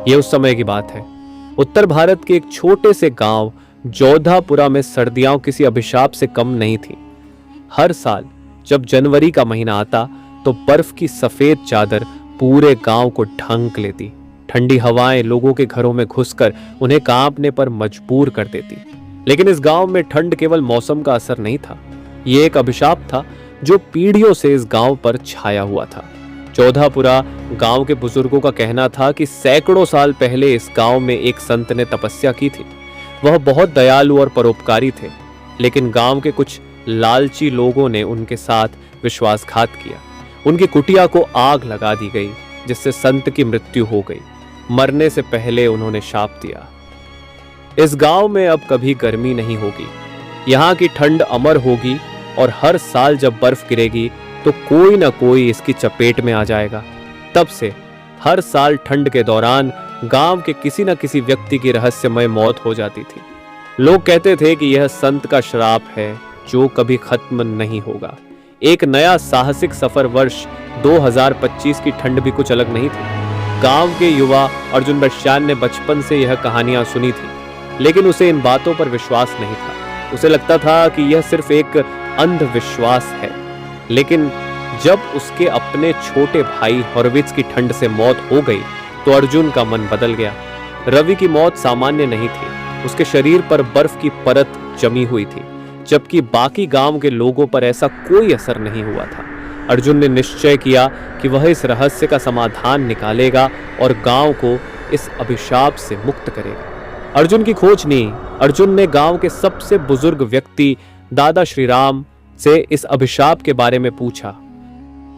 ये उस समय की बात है। उत्तर भारत के एक छोटे से गांव जोधापुरा में सर्दियां किसी अभिशाप से कम नहीं थी। हर साल जब जनवरी का महीना आता तो बर्फ की सफेद चादर पूरे गांव को ढक लेती। ठंडी हवाएं लोगों के घरों में घुसकर उन्हें कांपने पर मजबूर कर देती। लेकिन इस गांव में ठंड केवल मौसम का असर नहीं था, ये एक अभिशाप था जो पीढ़ियों से इस गांव पर छाया हुआ था। जोधापुरा गांव के बुजुर्गों का कहना था कि सैकड़ों साल पहले इस गांव में एक संत ने तपस्या की थी। वह बहुत दयालु और परोपकारी थे, लेकिन गांव के कुछ लालची लोगों ने उनके साथ विश्वासघात किया। उनकी कुटिया को आग लगा दी गई, जिससे संत की मृत्यु हो गई। मरने से पहले उन्होंने शाप दिया, इस गांव में अब कभी गर्मी नहीं होगी, यहाँ की ठंड अमर होगी और हर साल जब बर्फ गिरेगी तो कोई ना कोई इसकी चपेट में आ जाएगा। तब से हर साल ठंड के दौरान गांव के किसी न किसी व्यक्ति की रहस्यमय मौत हो जाती थी। लोग कहते थे कि यह संत का श्राप है जो कभी खत्म नहीं होगा। एक नया साहसिक सफर वर्ष 2025 की ठंड भी कुछ अलग नहीं थी। गांव के युवा अर्जुन बच्चान ने बचपन से यह कहानियां सुनी थी, लेकिन उसे इन बातों पर विश्वास नहीं था। उसे लगता था कि यह सिर्फ एक अंधविश्वास है। लेकिन जब उसके अपने छोटे भाई हॉर्विट्ज की ठंड से मौत हो गई तो अर्जुन का मन बदल गया। रवि की मौत सामान्य नहीं थी, उसके शरीर पर बर्फ की परत जमी हुई थी, जबकि बाकी गांव के लोगों पर ऐसा कोई असर नहीं हुआ था। अर्जुन ने निश्चय किया कि वह इस रहस्य का समाधान निकालेगा और गांव को इस अभिशाप से मुक्त करेगा। अर्जुन की खोज नहीं, अर्जुन ने गांव के सबसे बुजुर्ग व्यक्ति दादा श्रीराम से इस अभिशाप के बारे में पूछा।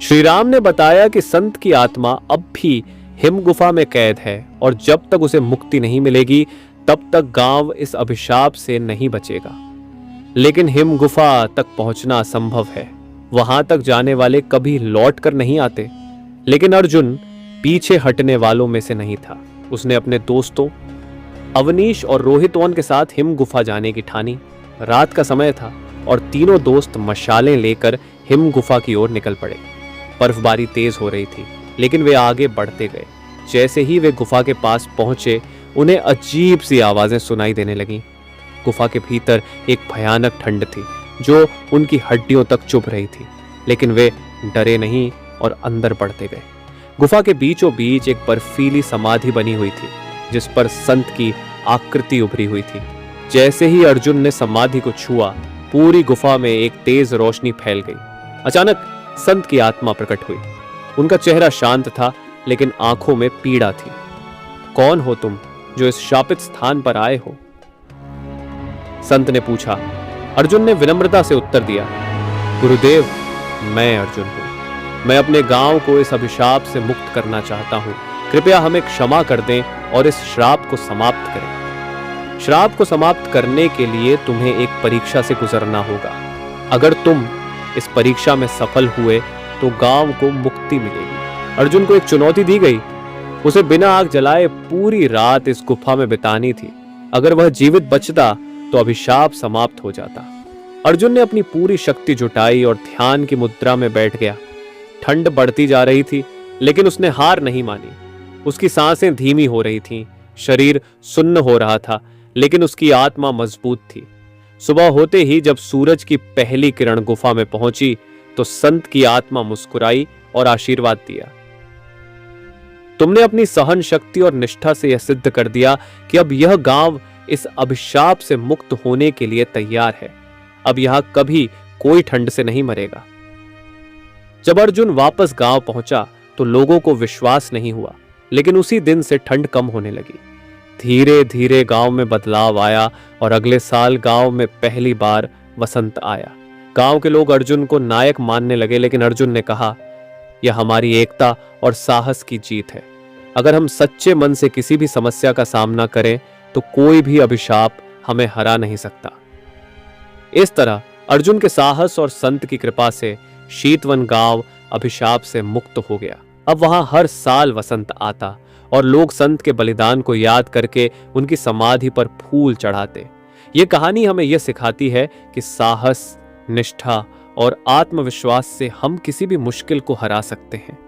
श्रीराम ने बताया कि संत की आत्मा अब भी हिम गुफा में कैद है और जब तक उसे मुक्ति नहीं मिलेगी तब तक गांव इस अभिशाप से नहीं बचेगा। लेकिन हिम गुफा तक पहुंचना असंभव है, वहां तक जाने वाले कभी लौट कर नहीं आते। लेकिन अर्जुन पीछे हटने वालों में से नहीं था। उसने अपने दोस्तों अवनीश और रोहितवन के साथ हिम गुफा जाने की ठानी। रात का समय था और तीनों दोस्त मशालें लेकर हिम गुफा की ओर निकल पड़े। बर्फबारी तेज हो रही थी, लेकिन वे आगे बढ़ते गए। जैसे ही वे गुफा के पास पहुंचे, उन्हें अजीब सी आवाजें सुनाई देने लगीं। गुफा के भीतर एक भयानक ठंड थी जो उनकी हड्डियों तक चुभ रही थी, लेकिन वे डरे नहीं और अंदर बढ़ते गए। गुफा के बीचों बीच एक बर्फीली समाधि बनी हुई थी, जिस पर संत की आकृति उभरी हुई थी। जैसे ही अर्जुन ने समाधि को छुआ, पूरी गुफा में एक तेज रोशनी फैल गई। अचानक संत की आत्मा प्रकट हुई। उनका चेहरा शांत था, लेकिन आंखों में पीड़ा थी। कौन हो तुम जो इस शापित स्थान पर आए हो? संत ने पूछा। अर्जुन ने विनम्रता से उत्तर दिया, गुरुदेव, मैं अर्जुन हूं। मैं अपने गांव को इस अभिशाप से मुक्त करना चाहता हूं। कृपया हमें क्षमा कर दें और इस श्राप को समाप्त करें। श्राप को समाप्त करने के लिए तुम्हें एक परीक्षा से गुजरना होगा। अगर तुम इस परीक्षा में सफल हुए तो गांव को मुक्ति मिलेगी। अर्जुन को एक चुनौती दी गई। उसे बिना आग जलाए पूरी रात इस गुफा में बितानी थी। अगर वह जीवित बचता तो अभिशाप समाप्त हो जाता। अर्जुन ने अपनी पूरी शक्ति जुटाई और ध्यान की मुद्रा में बैठ गया। ठंड बढ़ती जा रही थी, लेकिन उसने हार नहीं मानी। उसकी सांसें धीमी हो रही थीं, शरीर सुन्न हो रहा था, लेकिन उसकी आत्मा मजबूत थी। सुबह होते ही जब सूरज की पहली किरण गुफा में पहुंची तो संत की आत्मा मुस्कुराई और आशीर्वाद दिया। तुमने अपनी सहन शक्ति और निष्ठा से यह सिद्ध कर दिया कि अब यह गांव इस अभिशाप से मुक्त होने के लिए तैयार है। अब यहां कभी कोई ठंड से नहीं मरेगा। जब अर्जुन वापस गांव पहुंचा तो लोगों को विश्वास नहीं हुआ, लेकिन उसी दिन से ठंड कम होने लगी। धीरे धीरे गांव में बदलाव आया और अगले साल गांव में पहली बार वसंत आया। गांव के लोग अर्जुन को नायक मानने लगे, लेकिन अर्जुन ने कहा, यह हमारी एकता और साहस की जीत है। अगर हम सच्चे मन से किसी भी समस्या का सामना करें तो कोई भी अभिशाप हमें हरा नहीं सकता। इस तरह अर्जुन के साहस और संत की कृपा से शीतवन गांव अभिशाप से मुक्त हो गया। अब वहां हर साल वसंत आता और लोग संत के बलिदान को याद करके उनकी समाधि पर फूल चढ़ाते। ये कहानी हमें यह सिखाती है कि साहस, निष्ठा और आत्मविश्वास से हम किसी भी मुश्किल को हरा सकते हैं।